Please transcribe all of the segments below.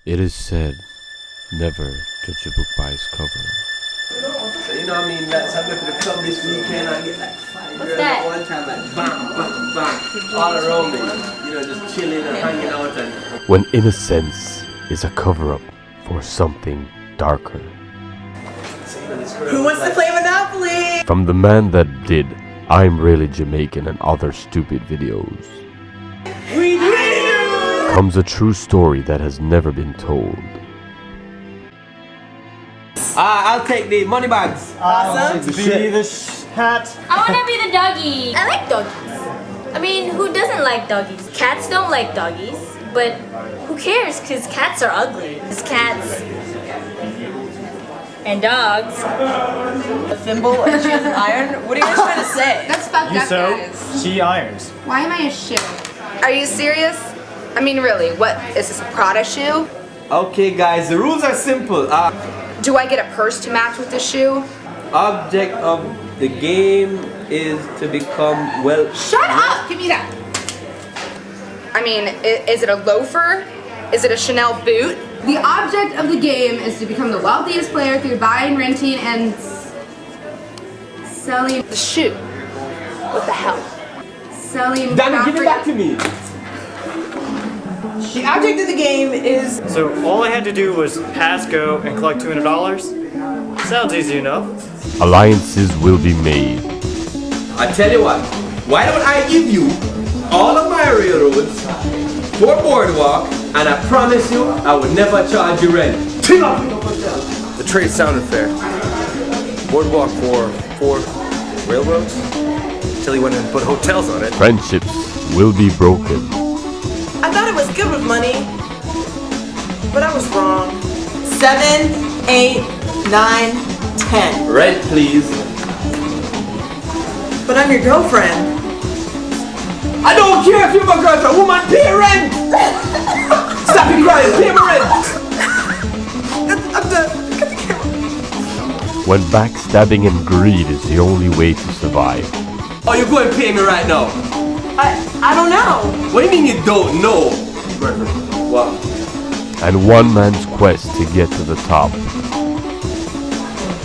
It is said, never judge a book by its cover. So you know what I mean? Let's have a look at the club this weekend. I get like 5 girls at one time, like bam, bam, bam, all around me. You know, just chilling and hanging out. And When innocence is a cover-up for something darker. Who wants to play Monopoly? From the man that did I'm Really Jamaican and other stupid videos. We do! Comes a true story that has never been told. I'll take the money bags. Awesome. Be the hat. I want to be the doggy. I like doggies. I mean, who doesn't like doggies? Cats don't like doggies, but who cares? Because cats are ugly. Because cats and dogs. A thimble and she has an iron? What are you guys trying to say? That's fucked You up, sew, guys. she irons. Why am I a shoe? Are you serious? I mean, really, what, is this a Prada shoe? Okay, guys, the rules are simple. Do I get a purse to match with the shoe? Object of the game is to become well. Shut up! Give me that. I mean, is it a loafer? Is it a Chanel boot? The object of the game is to become the wealthiest player through buying, renting, and selling. The shoe. What the hell? Selling. Danny, give it back to me. The object of the game is... So all I had to do was pass go and collect $200? Sounds easy enough. Alliances will be made. I tell you what, why don't I give you all of my railroads for boardwalk, and I promise you I would never charge you rent. The trade sounded fair. Boardwalk for 4 railroads? Till he went and put hotels on it. Friendships will be broken. I thought it was good with money, but I was wrong. 7, 8, 9, 10. Rent, please. But I'm your girlfriend. I don't care if you're my girlfriend, woman, pay rent! Stop it crying, pay my rent! When backstabbing and greed is the only way to survive. Oh, you're going to pay me right now. I don't know. What do you mean you don't know? What? And one man's quest to get to the top.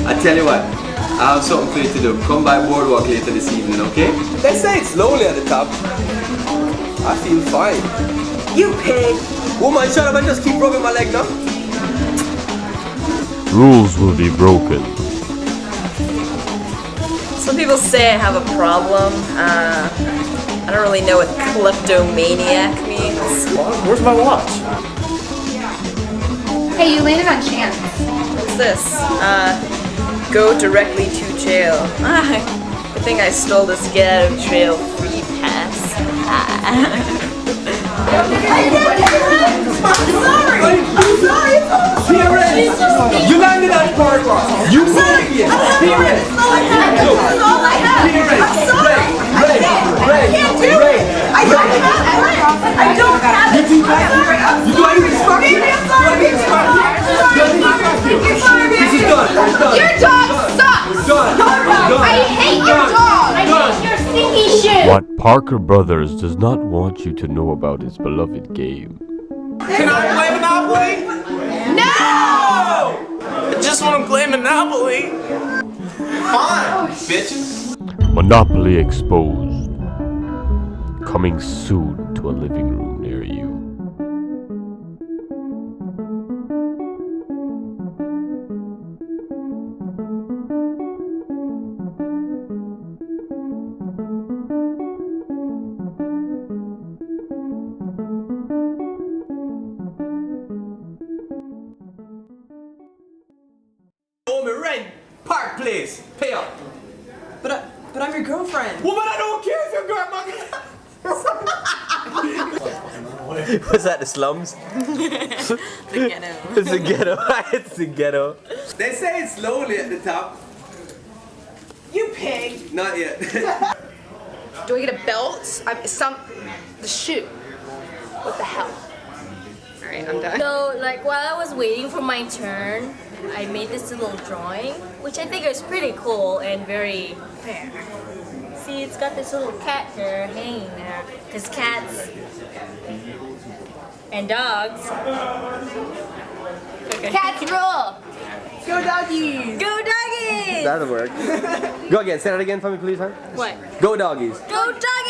I tell you what, I have something for you to do. Come by boardwalk later this evening, okay? They say it's lonely at the top. I feel fine. You pig. Woman, shut up and just keep rubbing my leg now. Rules will be broken. Some people say I have a problem. I don't really know what kleptomaniac means. Where's my watch? Hey, you landed on chance. What's this? Go directly to jail. Good thing I stole this get out of jail free pass. I'm sorry. You landed on boardwalk. You said it again. Be ready. That's all I have. I'm sorry. I can't do it. I don't have it. I don't have it. You do I even start you? This is done. It's done. Your dog sucks. Done. I hate your dog. I hate your stinky shoe. What Parker Brothers does not want you to know about his beloved game. Can I play Monopoly? No! I just want to play Monopoly. Fine, bitches. Monopoly Exposed. Coming soon to a living room near you. Owe me rent. Park Place. Pay up. But I'm your girlfriend. Woman, I don't care if you're girlfriend. Was that the slums? The ghetto. It's the ghetto. It's the ghetto. They say it's lonely at the top. You pig. Not yet. Do I get a belt? The shoe. What the hell? Alright, I'm done. So, like, while I was waiting for my turn, I made this little drawing, which I think is pretty cool and very fair. See, it's got this little cat there hanging there, because cats and dogs Cats rule. Go doggies! Go doggies. That'll work. Go again. Say that again for me, please, huh? What? Go doggies. Go doggies.